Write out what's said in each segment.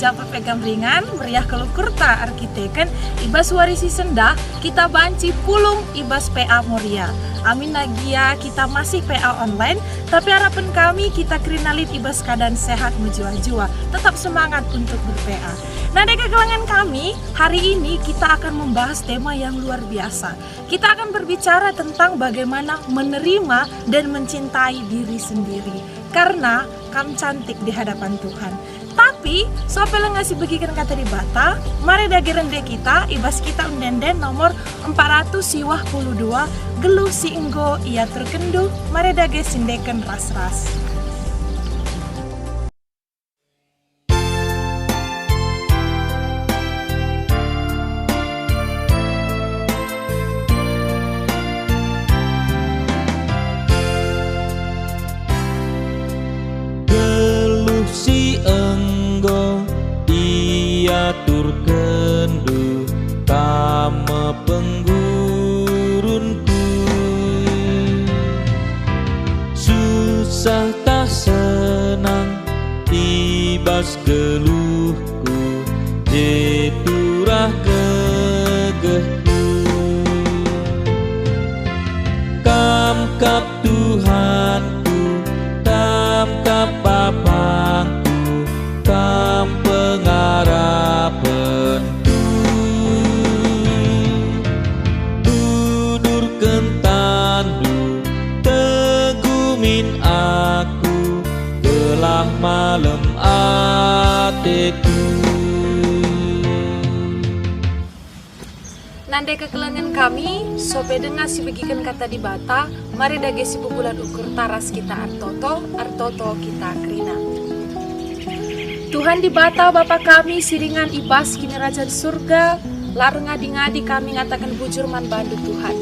japa pegang ringan, meriah kelukurta arkiteken, ibas warisi sendah, kita banci pulung ibas PA Moria. Amin nagia kita masih PA online, tapi harapan kami kita krinalit ibas keadaan sehat menjua-jua, tetap semangat untuk ber-PA. Nah, di kegelangan kami, hari ini kita akan membahas tema yang luar biasa. Kita akan berbicara tentang bagaimana menerima dan mencintai diri sendiri. Karena kamu cantik di hadapan Tuhan. Tapi, sopel ngasih bagikan kata di bata, mari dagiran deh kita, ibas kita undenden nomor 452, geluh si enggo ia terkendu, mari dage sindeken ras-ras. Turkendu kama penggurunku, susah tak senang ibas geluhku, jeturah gegehku. Kamkap Tuhanku, kamkap Bapangku, kam pengharapanku, dudurkan tandu tegumin aku, gelah malam atiku. Nande kekelangan kami, sope dengar si bagikan kata di bata, mari dage si bulan ukur taras kita artoto kita krina. Tuhan di bata Bapa kami siringan ibas kini raja di surga, lareng ngadi-ngadi kami ngatakan bujur man bandu Tuhan.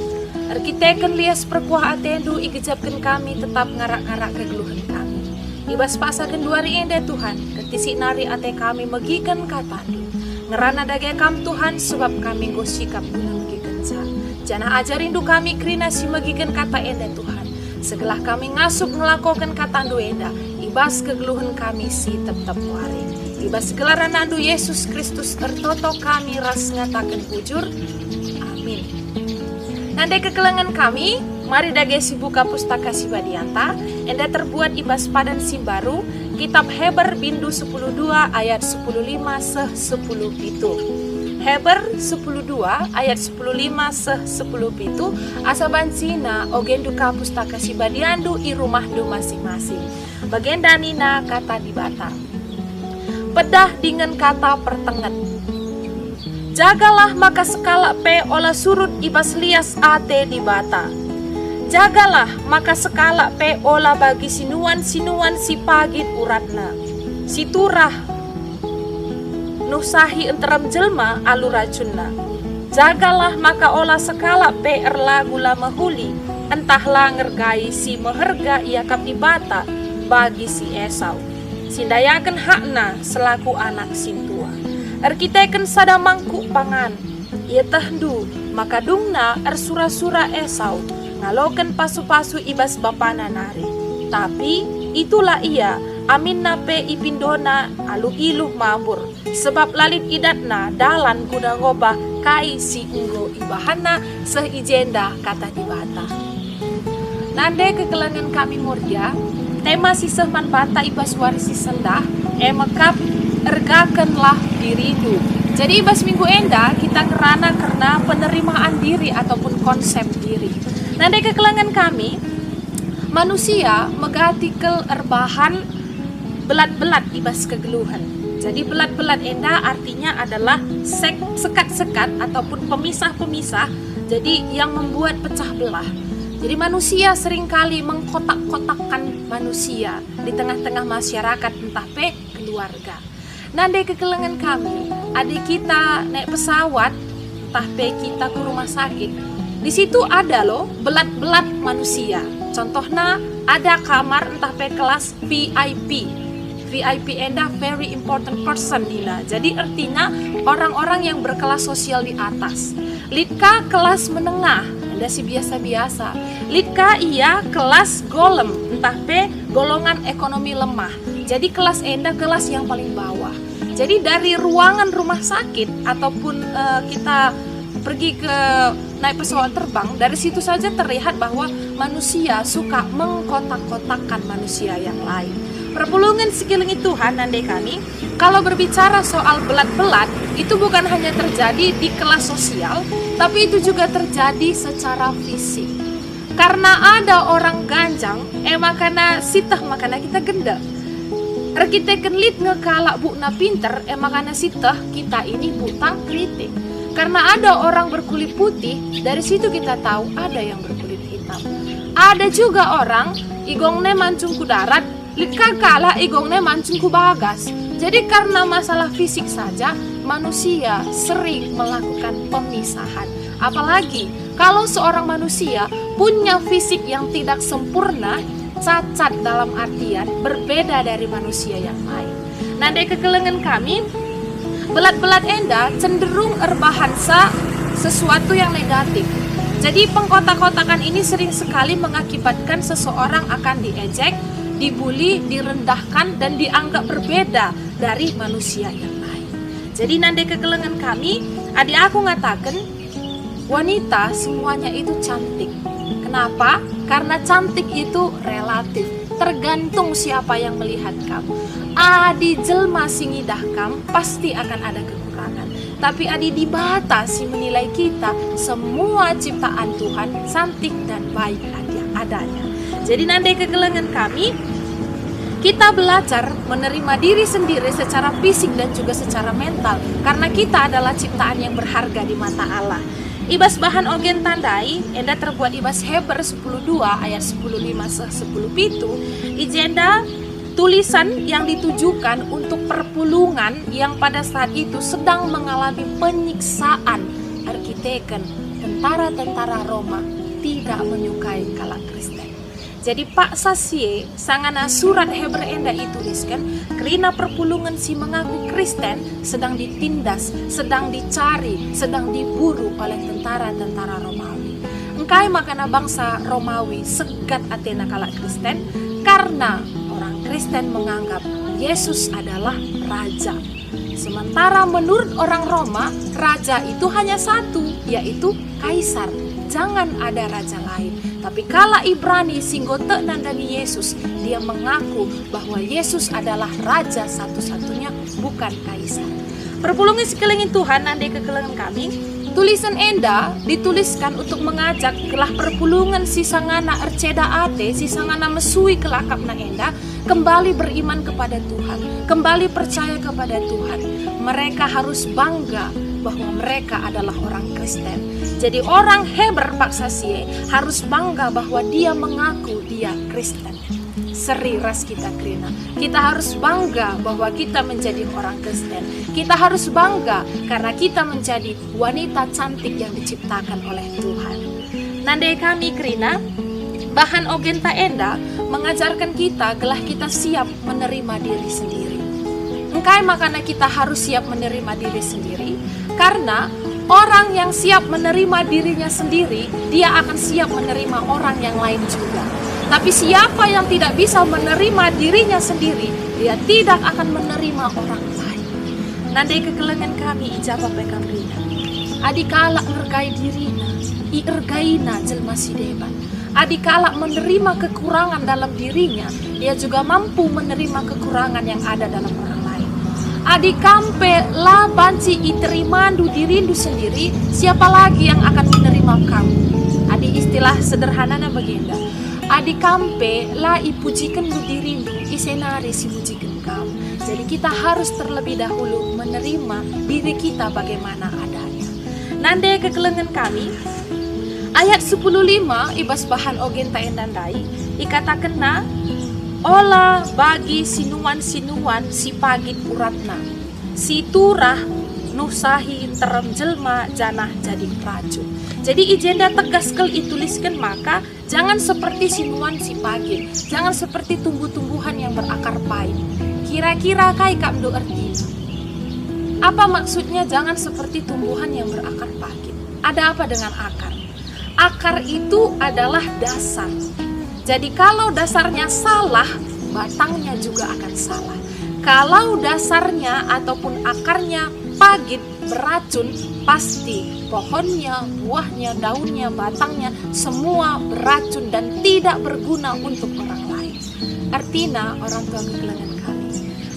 Arkiteken lias perkuah atendu igejapkan kami tetap ngarak-ngarak kegeluhan kami. Ibas pasakan duari ende Tuhan, ketisi nari ate kami megikan katandu. Ngerana dage kam Tuhan sebab kami go sikap guna megikan sa. Jana ajar rindu kami krina si megikan kata ende Tuhan. Segelah kami ngasup ngelakokan katandu enda, ibas kegeluhan kami si tetap wari. Ibas gelaran nandu Yesus Kristus tertoto kami ras ngatakan bujur. Amin. Nande kekelangan kami, mari dage si buka pustaka si badianta, enda terbuat ibas padan si baru, kitab Heber bindu 10:2 ayat 10:5 seh 10 pitu. Heber 10:2 ayat 10:5 seh 10 pitu asabansina ogenduka pustaka si badiandu i rumah du masing-masing. Bagian danina kata di bata. Pedah dengan kata pertenget. Jagalah maka sekala pe olah surut ibas lias ate di bata. Jagalah maka sekala pe olah bagi sinuan-sinuan si pagit uratna. Si turah nusahi enteram jelma alu racunna. Jagalah maka olah sekala pe erlagu lama huli. Entahlah ngergai si meherga ia kap di bata bagi si Esau. Sindayakan hakna selaku anak sintua. Arkiteken sada mangku pangan. Ia tehdu maka dungna ersura-sura Esau. Ngaloken pasu-pasu ibas bapana nari. Tapi itulah ia amin nape ipindona alu iluh mabur. Sebab lalit idatna dalan guna ngobah kai si unggo ibahana sehijenda kata di bata. Nande kekelangan kami Moria, tema sisah man bata ibas warisi sendah, emekap ergakanlah diridu. Jadi ibas minggu enda kita ngerana karena penerimaan diri ataupun konsep diri. Nande kekelangan kami, manusia megatikel erbahan belat-belat ibas kegeluhan. Jadi belat-belat enda artinya adalah sekat-sekat ataupun pemisah-pemisah, jadi yang membuat pecah belah. Jadi manusia seringkali mengkotak-kotakkan manusia di tengah-tengah masyarakat, entah pe keluarga. Nande kekelangan kami, adik kita naik pesawat, entah pe kita ke rumah sakit. Di situ ada loh belat-belat manusia. Contohnya ada kamar entah pe kelas VIP. VIP enda very important person ina. Jadi artinya orang-orang yang berkelas sosial di atas. Litka kelas menengah, anda sih biasa-biasa. Litka iya kelas golem, entah pe golongan ekonomi lemah. Jadi kelas enda kelas yang paling bawah. Jadi dari ruangan rumah sakit ataupun kita pergi ke naik pesawat terbang, dari situ saja terlihat bahwa manusia suka mengkotak-kotakkan manusia yang lain. Perpulungan sekeliling Tuhan, nandai kami, kalau berbicara soal belat-belat, itu bukan hanya terjadi di kelas sosial, tapi itu juga terjadi secara fisik. Karena ada orang ganjang, makana sitah makana kita genda. Kita kenlit ngekalak bukna pinter, makana sitah kita ini buta kritik. Karena ada orang berkulit putih, dari situ kita tahu ada yang berkulit hitam. Ada juga orang igongne mancung ku darat, lika kala igongne mancung ku bagas. Jadi karena masalah fisik saja, manusia sering melakukan pemisahan. Apalagi kalau seorang manusia punya fisik yang tidak sempurna, cacat dalam artian berbeda dari manusia yang lain. Nah, dari kekelengan kami, belat-belat enda cenderung erbahasa sesuatu yang negatif. Jadi pengkotak-kotakan ini sering sekali mengakibatkan seseorang akan diejek, dibully, direndahkan, dan dianggap berbeda dari manusia yang lain. Jadi nanti kekelengan kami, adik aku ngatakan, wanita semuanya itu cantik. Kenapa? Karena cantik itu relatif, tergantung siapa yang melihat kamu. Adi jelma singidah kamu pasti akan ada kekurangan. Tapi adi dibatasi menilai kita, semua ciptaan Tuhan cantik dan baik adanya. Jadi nanti kegelengan kami, kita belajar menerima diri sendiri secara fisik dan juga secara mental. Karena kita adalah ciptaan yang berharga di mata Allah. Ibas bahan ogen tandai, enda terbuat ibas Hebrew 10:2 ayat 10:5-10:7, ijenda tulisan yang ditujukan untuk perpulungan yang pada saat itu sedang mengalami penyiksaan. Arkiteken, tentara-tentara Roma tidak menyukai kalak Kristen. Jadi Pak Sasye, sangana surat Hebrew enda dituliskan, kerana perpulungan si mengaku Kristen sedang ditindas, sedang dicari, sedang diburu oleh tentara-tentara Romawi. Engkai makana bangsa Romawi segat Athena kalak Kristen, karena orang Kristen menganggap Yesus adalah raja. Sementara menurut orang Roma, raja itu hanya satu, yaitu kaisar. Jangan ada raja lain. Tapi kala Ibrani singgote nandani Yesus, dia mengaku bahwa Yesus adalah raja satu-satunya, bukan kaisar. Perpulungan sekelilingin Tuhan, nandai kekelengan kami, tulisan enda dituliskan untuk mengajak kelah perpulungan si sangana erceda ate, si sangana mesui kelakapna enda, kembali beriman kepada Tuhan, kembali percaya kepada Tuhan. Mereka harus bangga bahwa mereka adalah orang Kristen. Jadi orang Hebrew Pak Sasye harus bangga bahwa dia mengaku dia Kristen. Seri ras kita krina. Kita harus bangga bahwa kita menjadi orang Kristen. Kita harus bangga karena kita menjadi wanita cantik yang diciptakan oleh Tuhan. Nandai kami krina, bahan ogenta enda mengajarkan kita gelah kita siap menerima diri sendiri. Engkai makanya kita harus siap menerima diri sendiri, karena orang yang siap menerima dirinya sendiri, dia akan siap menerima orang yang lain juga. Tapi siapa yang tidak bisa menerima dirinya sendiri, dia tidak akan menerima orang lain. Nandai kekelengan kami ijabah pekamrina. Adikala ngergai dirina, iirgaina jelma sideban. Adikala menerima kekurangan dalam dirinya, dia juga mampu menerima kekurangan yang ada dalam orang lain. Adikampe la banci iterimandu dirindu sendiri, siapa lagi yang akan menerima kamu? Adi istilah sederhananya begini. Adikampe la ipujikan du dirindu, isenari si pujikan kamu. Jadi kita harus terlebih dahulu menerima diri kita bagaimana adanya. Nande kekelengan kami, ayat 10:5 ibas bahan ogen taendandai, ikatakan na, ola bagi sinuan-sinuan si pagit uratna, si turah nusahi terem jelma janah jadi raju. Jadi ijenda tegas kel ituliskan, maka jangan seperti sinuan si pagit, jangan seperti tumbuh-tumbuhan yang berakar pahit. Kira-kira kai kamdo arti? Apa maksudnya jangan seperti tumbuhan yang berakar pahit? Ada apa dengan akar? Akar itu adalah dasar. Jadi kalau dasarnya salah, batangnya juga akan salah. Kalau dasarnya ataupun akarnya pahit, beracun, pasti pohonnya, buahnya, daunnya, batangnya semua beracun dan tidak berguna untuk orang lain. Artinya orang tua kegelangan kami,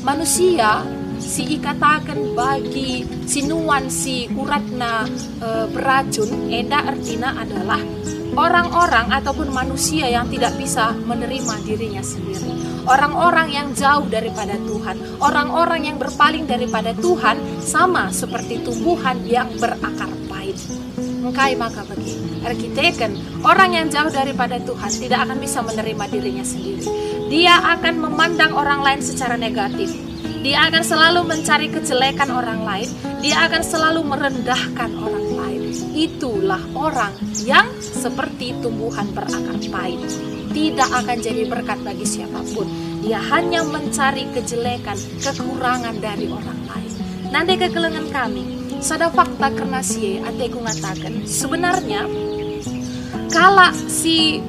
manusia si ikatakan bagi sinuan si uratna beracun, eda artinya adalah orang-orang ataupun manusia yang tidak bisa menerima dirinya sendiri, orang-orang yang jauh daripada Tuhan, orang-orang yang berpaling daripada Tuhan, sama seperti tumbuhan yang berakar pahit. Engkai maka bagi arkiteken, orang yang jauh daripada Tuhan tidak akan bisa menerima dirinya sendiri. Dia akan memandang orang lain secara negatif. Dia akan selalu mencari kejelekan orang lain. Dia akan selalu merendahkan orang lain. Itulah orang yang seperti tumbuhan berakar pahit. Tidak akan jadi berkat bagi siapapun. Dia hanya mencari kejelekan, kekurangan dari orang lain. Nanti kegelengan kami, sada fakta karena sie ateku ngatakan, sebenarnya kala si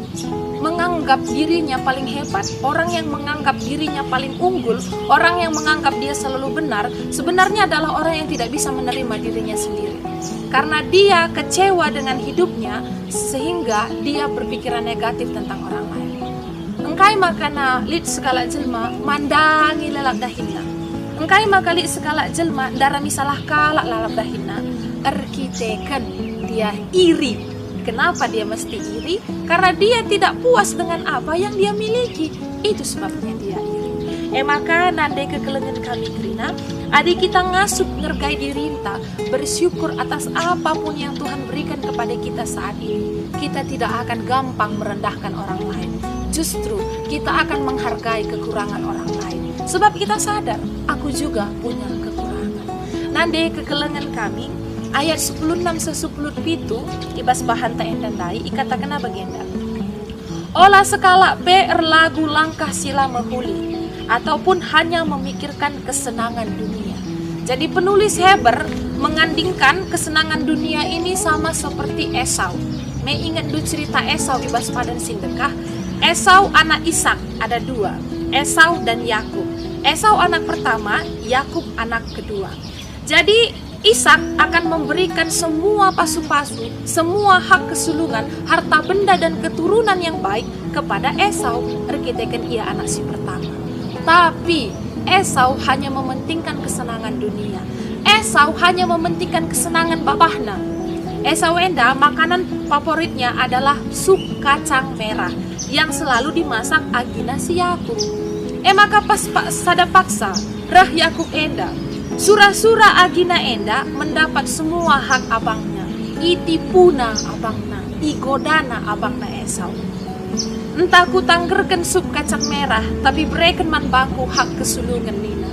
menganggap dirinya paling hebat, orang yang menganggap dirinya paling unggul, orang yang menganggap dia selalu benar, sebenarnya adalah orang yang tidak bisa menerima dirinya sendiri. Karena dia kecewa dengan hidupnya, sehingga dia berpikiran negatif tentang orang lain. Engkai makana lit segala jelma mandangi lalap dahinna. Engkai maka lit segala jelma dara misalah kalak lalap dahinna. Arkiteken dia iri. Kenapa dia mesti iri? Karena dia tidak puas dengan apa yang dia miliki. Itu sebabnya dia iri. Maka nandai kegelengan kami Krina, adik kita ngasup ngergai dirinta, bersyukur atas apapun yang Tuhan berikan kepada kita saat ini. Kita tidak akan gampang merendahkan orang lain. Justru kita akan menghargai kekurangan orang lain. Sebab kita sadar, aku juga punya kekurangan. Nandai kegelengan kami, ayat 10:6-10 ibas bahan ta endandai ikatakan bagenda. Olah sekala lagu langkah sila mehuli ataupun hanya memikirkan kesenangan dunia. Jadi penulis Heber mengandingkan kesenangan dunia ini sama seperti Esau. Me ingat dulu cerita Esau ibas padan sindekah. Esau anak Ishak ada dua, Esau dan Yakub. Esau anak pertama, Yakub anak kedua. Jadi Ishak akan memberikan semua pasu-pasu, semua hak kesulungan, harta benda dan keturunan yang baik kepada Esau, arkiteken ia anak si pertama. Tapi Esau hanya mementingkan kesenangan dunia. Esau hanya mementingkan kesenangan babahna. Esau enda makanan favoritnya adalah sup kacang merah yang selalu dimasak agina si Yakub. Maka pas sada paksa rah Yakub enda Sura-sura agina enda mendapat semua hak abangnya. Itipuna abangna, igodana abangna Esau. Entah ku tanggerkan sup kacang merah, tapi bereken man baku hak kesulungan nina.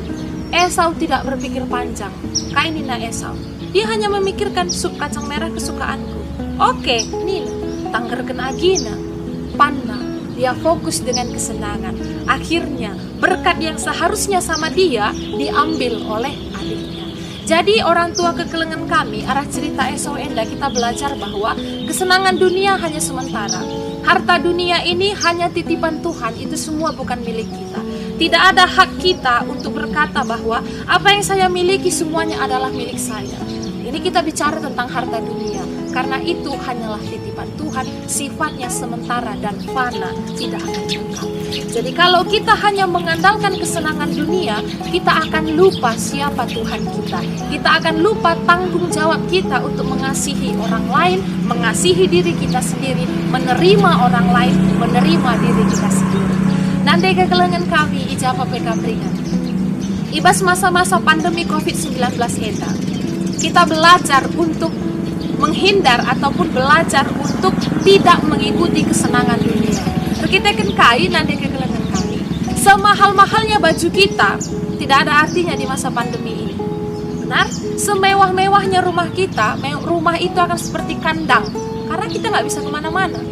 Esau tidak berpikir panjang, kain nina Esau. Dia hanya memikirkan sup kacang merah kesukaanku. Oke, nina, tanggerkan agina, panna. Dia fokus dengan kesenangan. Akhirnya berkat yang seharusnya sama dia diambil oleh adiknya. Jadi orang tua kegelengan kami, arah cerita Esau enda kita belajar bahwa kesenangan dunia hanya sementara. Harta dunia ini hanya titipan Tuhan, itu semua bukan milik kita. Tidak ada hak kita untuk berkata bahwa apa yang saya miliki semuanya adalah milik saya. Ini kita bicara tentang harta dunia, karena itu hanyalah titipan Tuhan, sifatnya sementara dan fana, tidak akan kekal. Jadi kalau kita hanya mengandalkan kesenangan dunia, kita akan lupa siapa Tuhan kita. Kita akan lupa tanggung jawab kita untuk mengasihi orang lain, mengasihi diri kita sendiri, menerima orang lain, menerima diri kita sendiri. Nanti kegelengan kami ijabah PK beringat. Ibas masa-masa pandemi COVID-19 enda, kita belajar untuk menghindar ataupun belajar untuk tidak mengikuti kesenangan dunia. Kita kan kain nanti kegelengan kami. Semahal-mahalnya baju kita tidak ada artinya di masa pandemi ini. Benar? Semewah-mewahnya rumah kita, rumah itu akan seperti kandang karena kita nggak bisa kemana-mana.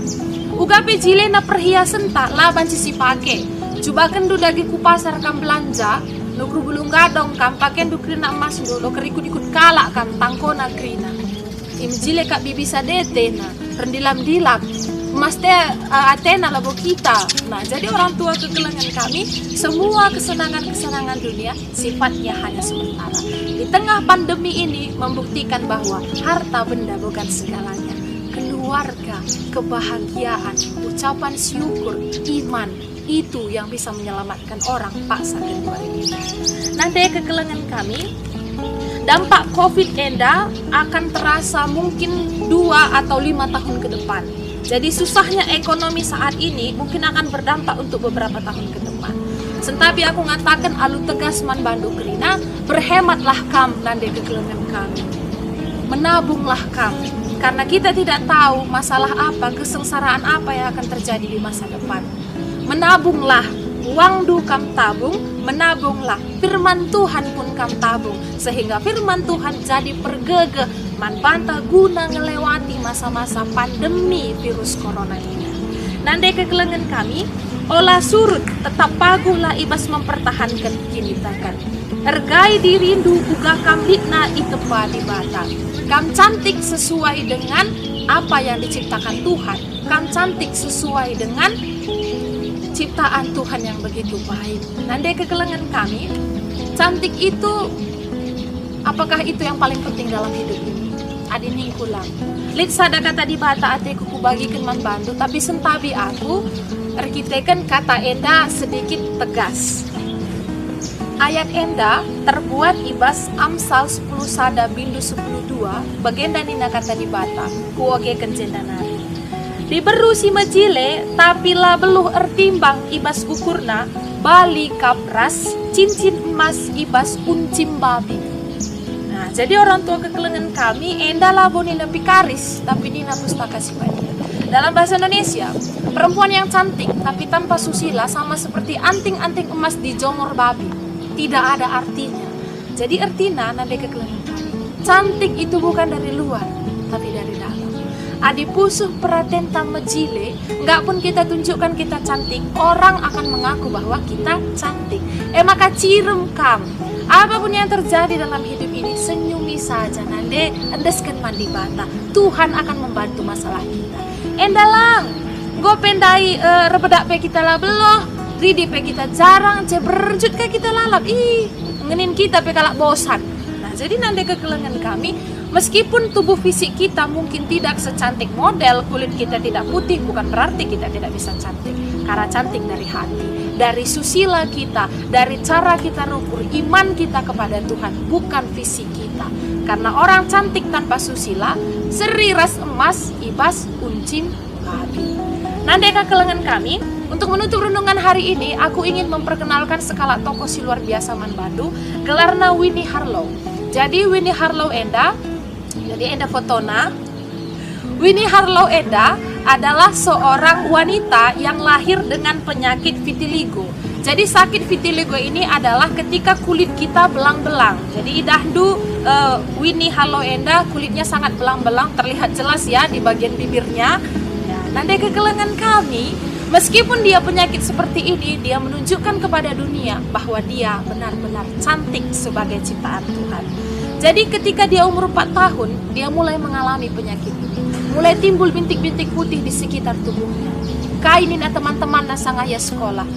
Ugape jilena perhiasan tak laban sisi pake. Coba kendu dagi ku pasar kam belanja. Nukru belum gadong kam paken du krina emas dulu kerikut-ikut kalak kam tangkona krina. Imjile kak bibisa dete na rendilam dilap Athena labo kita. Nah, jadi orang tua kegelengan kami, semua kesenangan-kesenangan dunia sifatnya hanya sementara. Di tengah pandemi ini membuktikan bahwa harta benda bukan segalanya. Keluarga, kebahagiaan, ucapan syukur, iman, itu yang bisa menyelamatkan orang paksa kedua ini. Nanti kegelengan kami, dampak COVID enda akan terasa mungkin 2 atau 5 tahun ke depan. Jadi susahnya ekonomi saat ini mungkin akan berdampak untuk beberapa tahun ke depan. Sentapi aku ngatakan alu tegas man bandu kerina, berhematlah kam nanti kegelengan kami. Menabunglah kam, karena kita tidak tahu masalah apa, kesengsaraan apa yang akan terjadi di masa depan. Menabunglah, uang du kam tabung, menabunglah, firman Tuhan pun kam tabung, sehingga firman Tuhan jadi pergege manpanta guna ngelewati masa-masa pandemi virus corona ini. Nanti kegelengan kami, olah surut tetap pagulah ibas mempertahankan kinitakan. Ergai dirindu buka kam likna itepa di bata. Kam cantik sesuai dengan apa yang diciptakan Tuhan. Kam cantik sesuai dengan ciptaan Tuhan yang begitu baik. Nanti kegelengan kami, cantik itu, apakah itu yang paling penting dalam hidup ini? Adi ningkulang. Lit sada kata di bata ateku kubagikan man bantu, tapi sentabi aku arkiteken kata enda sedikit tegas. Ayat enda terbuat ibas Amsal 10 sada bindu 10:2 bagenda nina kata di bata kuoge kenjendanari. Diberu si majile tapi lah beluh ertimbang ibas ukurna bali kapras cincin emas ibas uncim babi. Nah, jadi orang tua kegelengan kami enda labo nina pikaris tapi nina pustaka sibadia. Dalam bahasa Indonesia, perempuan yang cantik tapi tanpa susila sama seperti anting-anting emas di jongor babi. Tidak ada artinya. Jadi artinya nanti kegelengan kami, cantik itu bukan dari luar tapi dari dalam. Adi pusuh perhatian tamejile, nggak pun kita tunjukkan kita cantik, orang akan mengaku bahwa kita cantik. Maka cirem kam, apapun yang terjadi dalam hidup ini, senyumi saja nanti, endeskan mandi bata. Tuhan akan membantu masalah kita. Endalang, gue pendai rebedak pe kita lah beloh, ridi pe kita jarang, berjut ke kita lalap, ngenin kita pe kalak bosan. Nah, jadi nanti kegelengan kami, meskipun tubuh fisik kita mungkin tidak secantik model, kulit kita tidak putih, bukan berarti kita tidak bisa cantik. Karena cantik dari hati, dari susila kita, dari cara kita rukur, iman kita kepada Tuhan, bukan fisik kita. Karena orang cantik tanpa susila, seri ras emas, ibas uncim babi. Nanti kegelengan kami, untuk menutup renungan hari ini, aku ingin memperkenalkan skala tokoh si luar biasa man Bandu, gelarna Winnie Harlow. Jadi Winnie Harlow enda, jadi enda fotona. Winnie Harlow enda adalah seorang wanita yang lahir dengan penyakit vitiligo. Jadi sakit vitiligo ini adalah ketika kulit kita belang-belang. Jadi idahdu Winnie Harlow enda kulitnya sangat belang-belang, terlihat jelas ya di bagian bibirnya. Nanti kegelengan kami, meskipun dia penyakit seperti ini, dia menunjukkan kepada dunia bahwa dia benar-benar cantik sebagai ciptaan Tuhan. Jadi ketika dia umur 4 tahun, dia mulai mengalami penyakit ini. Mulai timbul bintik-bintik putih di sekitar tubuhnya. Kainin teman-teman nasangaya sekolah.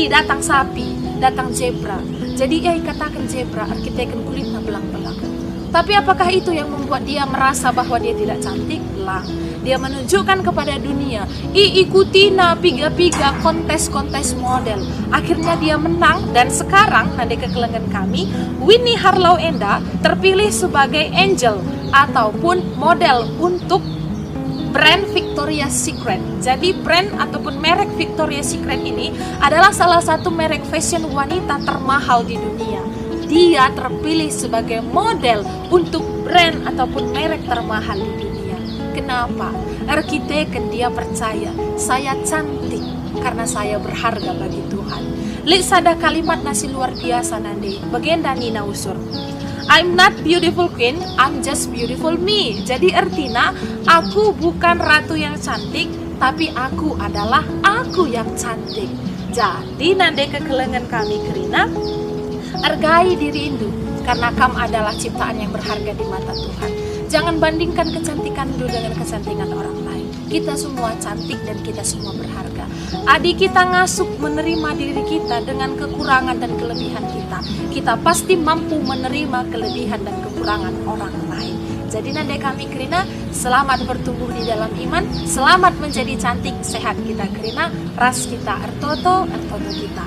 Datang sapi, datang zebra. Jadi katakan zebra, arkiteken kulitnya belang-belang. Tapi apakah itu yang membuat dia merasa bahwa dia tidak cantik? Lah, dia menunjukkan kepada dunia, ikutina piga-piga kontes-kontes model. Akhirnya dia menang dan sekarang nanti kegelengan kami, Winnie Harlow enda terpilih sebagai angel ataupun model untuk brand Victoria's Secret. Jadi brand ataupun merek Victoria's Secret ini adalah salah satu merek fashion wanita termahal di dunia. Dia terpilih sebagai model untuk brand ataupun merek termahal di dunia. Kenapa? Arkiteken dia percaya, saya cantik karena saya berharga bagi Tuhan. Lihat sada kalimat nasi luar biasa nanti. Bagenda Nina usur. I'm not beautiful queen, I'm just beautiful me. Jadi artinya, aku bukan ratu yang cantik, tapi aku adalah aku yang cantik. Jadi nanti kegelengan kami kerina, hargai diri indu. karena kam adalah ciptaan yang berharga di mata Tuhan. Jangan bandingkan kecantikan lu dengan kecantikan orang lain. Kita semua cantik dan kita semua berharga. Adik kita ngasup menerima diri kita dengan kekurangan dan kelebihan kita. Kita pasti mampu menerima kelebihan dan kekurangan orang lain. Jadi nandai kami Krina, selamat bertumbuh di dalam iman, selamat menjadi cantik, sehat kita Krina, ras kita ertoto kita.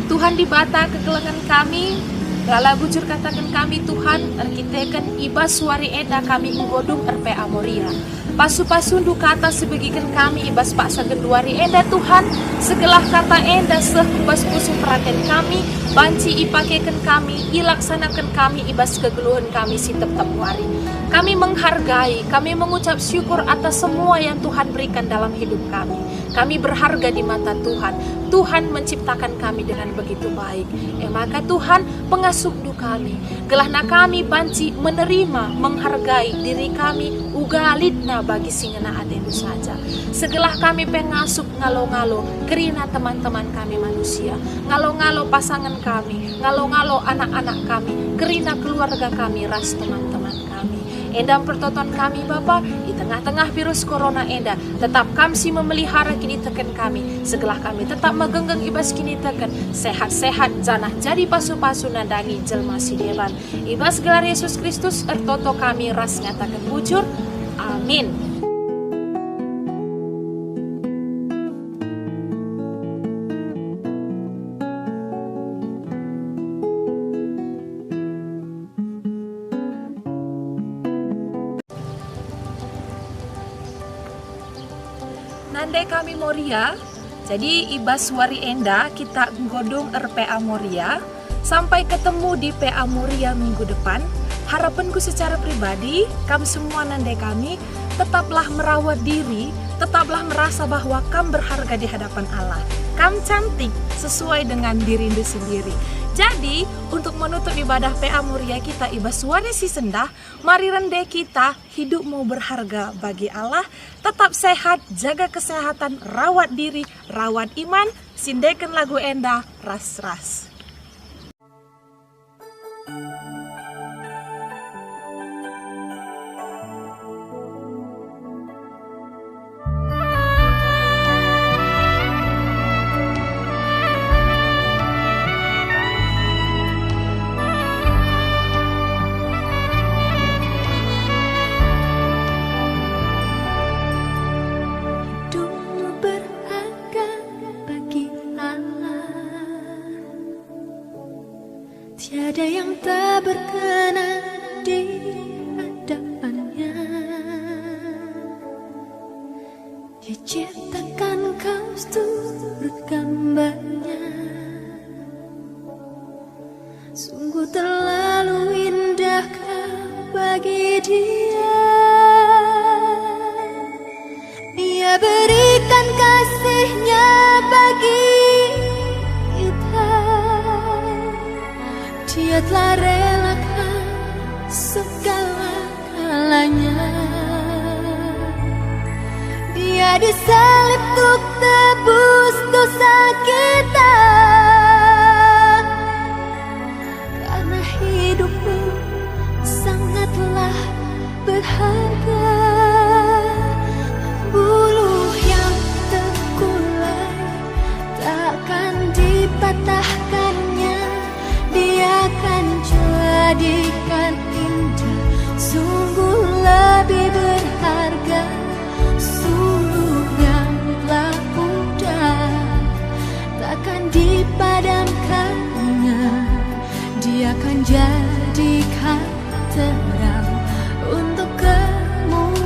Tuhan dibata kegelengan kami, lala bujur katakan kami Tuhan, erkitekan ibas suari eda kami nggodung RPA Moria. Pasu-pasundu kata sebagikan kami ibas paksa genduari enda Tuhan, segelah kata enda sekubas pusu perhatian kami, banci ipakekan kami, ilaksanakan kami ibas kegeluhan kami si tetap wari. Kami menghargai, kami mengucap syukur atas semua yang Tuhan berikan dalam hidup kami. Kami berharga di mata Tuhan. Tuhan menciptakan kami dengan begitu baik. Maka Tuhan pengasuh kami. Gelahna kami banci menerima, menghargai diri kami, ugalidna bagi singena adenu saja. Segelah kami pengasup ngalo-ngalo, kerina teman-teman kami manusia. Ngalo-ngalo pasangan kami, ngalo-ngalo anak-anak kami, kerina keluarga kami, ras teman-teman kami. Endam pertoton kami Bapa, di tengah-tengah virus corona enda, tetap kamsi memelihara kini teken kami. Segelah kami tetap megenggeng ibas kini teken, sehat-sehat janah jadi pasu-pasu nandangi jelma si dewan. Ibas gelar Yesus Kristus ertoto kami ras nyatakan bujur. Amin. Nandai kami Moria, jadi ibas wari enda kita nggodong RPA Moria. Sampai ketemu di PA Moria minggu depan. Harapanku secara pribadi, kamu semua nandai kami tetaplah merawat diri, tetaplah merasa bahwa kamu berharga di hadapan Allah. Kamu cantik sesuai dengan dirimu sendiri. Jadi, untuk menutup ibadah PA Moria kita ibas wari si sendah, mari rendai kita hidupmu berharga bagi Allah, tetap sehat, jaga kesehatan, rawat diri, rawat iman, sindekan lagu enda, ras-ras. Tiada yang tak berkenan di hadapannya. Dia ciptakan kau seturut gambarnya. Sungguh terlalu indah kau bagi dia. Dia berikan kasihnya bagi kita. Dia telah relakan segala-galanya. Dia disalib untuk tebus dosa kita. Karena hidupmu sangatlah berharga. Buluh yang terkulai takkan dipatahkannya. Dia akan jadikan indah, sungguh lebih berharga. Suluh yang telah pudar takkan dipadamkannya. Dia akan jadikan terang untuk kemuliaannya.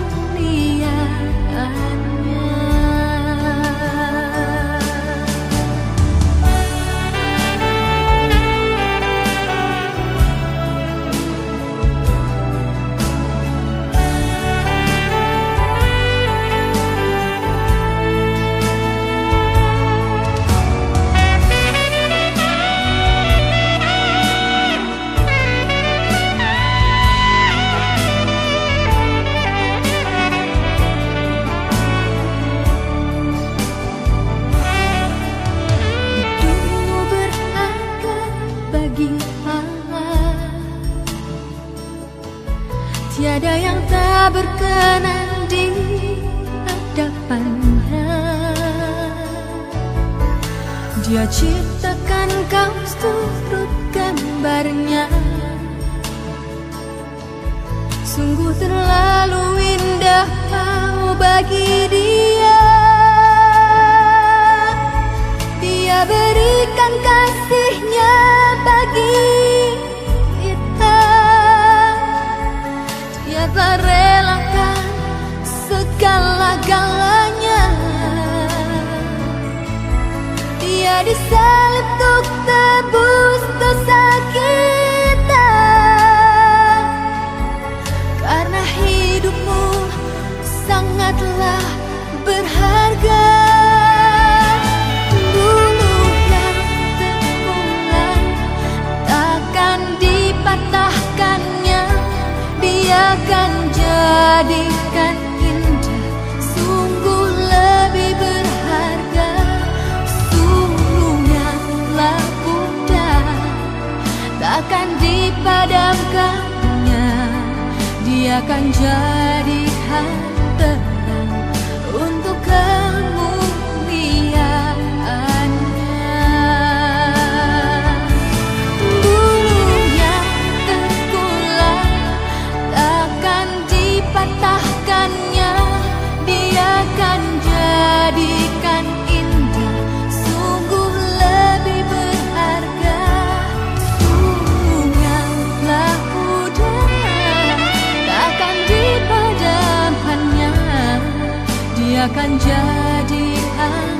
Tiada yang tak berkenan di hadapannya. Dia ciptakan kau seturut gambarnya. Sungguh terlalu indah kau bagi dia. Dia berikan kasihnya bagi kita. Dia telah relakan segala-galanya. Dia disalib untuk tebus dosa kita. Karena hidupmu sangatlah berharga. Bulu yang terbulan takkan dipatahkannya. Dia akan jadikan indah, sungguh lebih berharga. Suruhnya pudar takkan dipadamkannya. Dia akan jadikan terang untuk kemuliaan-Nya. Bulu yang terkulai takkan dipatahkannya. Dia akan jadikan indah, sungguh lebih berharga. Suruhnya pudar takkan dipadamkannya. Dia akan jadikan